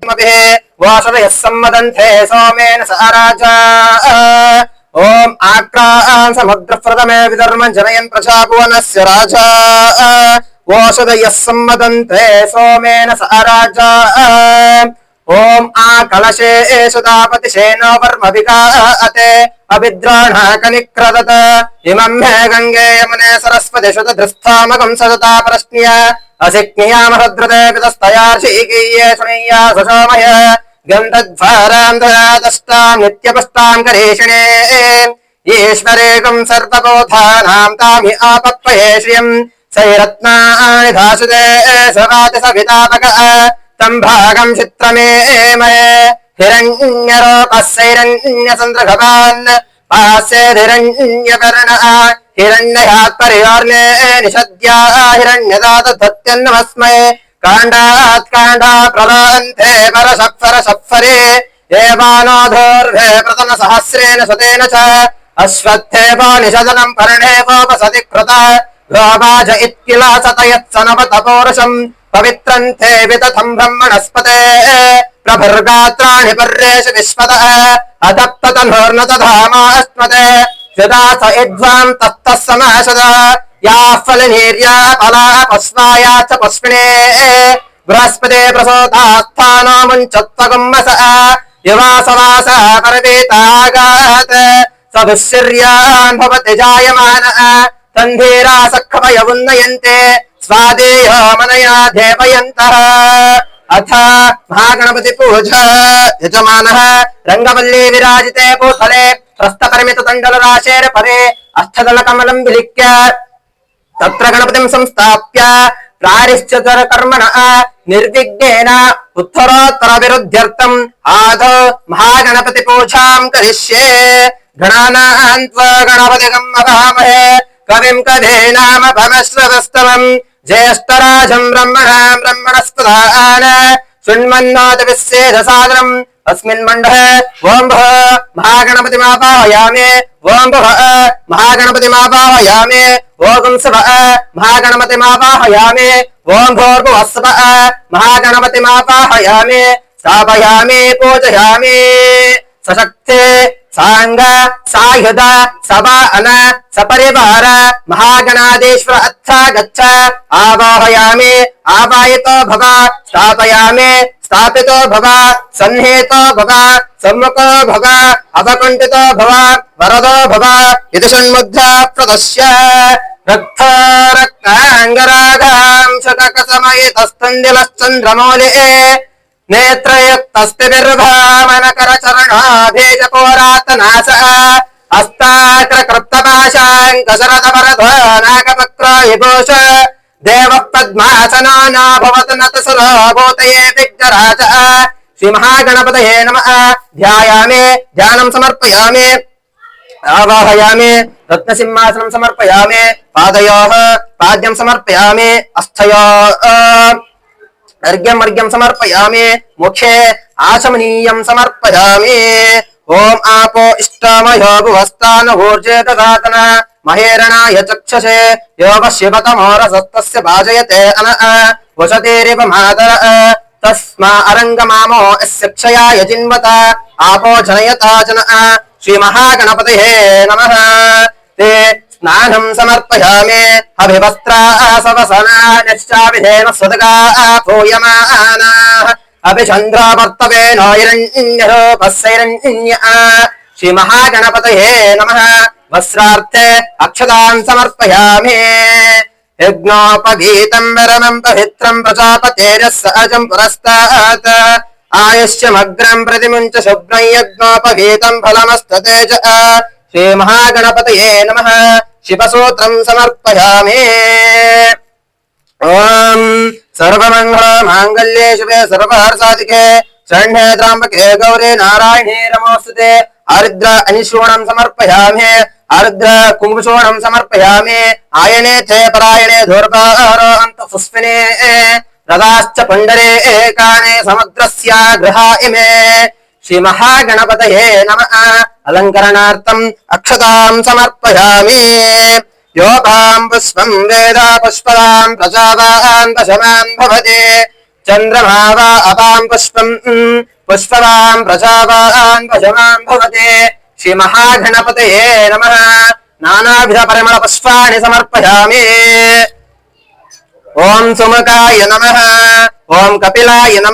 वासवयः सम्मदन्ते सोमेन स राजा ओम आक्रान् समुद्रप्रथमे विधर्मं जनयन् प्रजाभुवनस्य राजा वासवयः सम्मदन्ते सोमेन स राजा ओम आकलशे सुदापतिशेनो वर्मविगाते अभिद्राणः कनिक्रदत इमं मे गंगे यमुने सरस्वती शुद्धधृस्थामकं सदता प्रश्न्य असिक्नियामहद्रते पितस्तयार्षिकीये सुनीया सुषोमय गन्धध्वारां दयादष्टां नित्यपुष्टां करेषिणे ईश्वरेकं सर्वबोधानां तामि आपप्पये श्रियं सैरत्नानि धासुते सवाति सवितापक तं भागं चित्रमे मये हिरण्यरूपस्यैरण्यचन्द्रभवान् पास्यैरण्यवर्णः हिरण्ययात् परिवार्णे निषद्या हिरण्यदातधत्यन्नमस्मै काण्डात् काण्डा प्रलान्ते परशप्परे देवानाधोर्भे प्रतनसहस्रेण शतेन च अश्वत्थे पानिषदनं पर्णेवोपसति कृता गोपाज इत्किला सतयत्सनवतपौरुषम् पवित्रन्ते वितथं ब्रह्मणस्पते प्रभुर्गात्राणि पर्येषु विश्वतः अतप्ततनोर्नतधामास्मते यदा स यद्वां तत्तः समासद याः फलनीर्या फला पस्वाया च पस्मिने बृहस्पते प्रसोतास्थानो मुञ्चत्वगुम्मस युवासवास परवेतागात् स दुःशिर्यान् भवति जायमानः तन्धीरा सखपय उन्नयन्ते स्वादेयो मनया देवयन्तः अथ महागणपति पूजा यजमानः रंगवल्ली विराजिते भूतले प्रस्थपरिमित तण्डल राशेर परे अष्टदल कमलं विलिख्य तत्र गणपतिं संस्थाप्य प्रारिश्चतर कर्मणः निर्विघ्नेन उत्तरोत्तर विरुद्ध्यर्थम् आदौ महागणपति पूजां करिष्ये गणानां त्वा गणपतिगं अवामहे कविं कवीनाम भवश्रवस्तमम् ज्येष्ठराजं ब्रह्मणां ब्रह्मणस्पदान शृण्वन्नोतिविश्वेदसादरम् अस्मिन् मण्डले ओं भः महागणपतिमावाहयामि ओं भः महागणपतिमावाहयामि ओं सवः महागणपतिमावाहयामि ओं भूर्भुवस्सवः महागणपतिमावाहयामि स्थापयामि पूजयामि सशक्ते सांग सायुध सभा अन सपरिवार महागणाधीश्वर अच्छा गच्छ आवाहयामि आवाहितो भव स्थापयामि स्थापितो भव सन्निहितो भव सम्मुखो भव अवकुण्ठितो भव वरदो भव इति षण्मुद्रा प्रदर्श्य रक्तारक्ताङ्गरागां शतकसमयितस्तुण्डिलश्चन्द्रमौले नेत्रयुक्तस्तिभिर्भामनकरचरणाभेजपोरातनास अस्ताक्रकृप्तपाशाङ्कशरदवरधनाकपक्रायिभूष देवः पद्मासनो न भवतु नतसुरो भूतये विघ्नराजः श्रीमहागणपतये नमः ध्यायामि ध्यानं समर्पयामि आवाहयामि रत्नसिंहासनं समर्पयामि पादयोः पाद्यं समर्पयामि अस्थयोः अर्घ्यं अर्घ्यं समर्पयामि मुखे आचमनीयं समर्पयामि ओम आपो इष्टमयो भुवस्तानूर्जे ददातन महेरणाय चक्षसे योगशिवतमोरसस्तस्य भाजयते अन वसतेरिव मातर तस्मा अरङ्गमामो यस्य क्षयाय जिन्वत आपो जनयता जन श्रीमहागणपतये नमः ते स्नानं समर्पयामि अभिवस्त्रासवसना निश्चाविधेन स्वदगाः पूयमानाः अभिचन्द्रावर्तवेनो हिरण्यरूपस्यैरण्यः श्रीमहागणपतये नमः वस्त्रार्थे अक्षतान् समर्पयामि यज्ञोपवीतं वरमं पवित्रं प्रजापतेरस्य अजं पुरस्तात् आयुष्यमग्रं प्रतिमुञ्च शुभ्रं यज्ञोपवीतं फलमस्तते च श्रीमहागणपतये नमः शिवसूत्रं समर्पयामि ओम सर्वमंगल मांगल्ये शिवे सर्वहर्षाधिके शरण्ये त्र्यंबके गौरी नारायणे नमोस्तुते आरुद्र अनिशूणं समर्पयामि आरुद्र कुंभशूणं समर्पयामि आयने च परायणे धूर्वारो अंतपुष्पिने रदाश्च पुण्डरे एकाने समुद्रस्य गृहा इमे श्रीमहागणपतये नमः अलंकरणार्थम् अक्षतां समर्पयामि योपां पुष्पं वेद पुष्पदां प्रजावान् दशमान् भवति चंद्रमा वा अपां पुष्पं पुष्पवान् प्रजावान् भजवान् भवते श्री महागणपतये नमः नानाविध परिमल पुष्पाणि समर्पयामि ओम सुमुखाय नमः ओम कपिलाय नमः।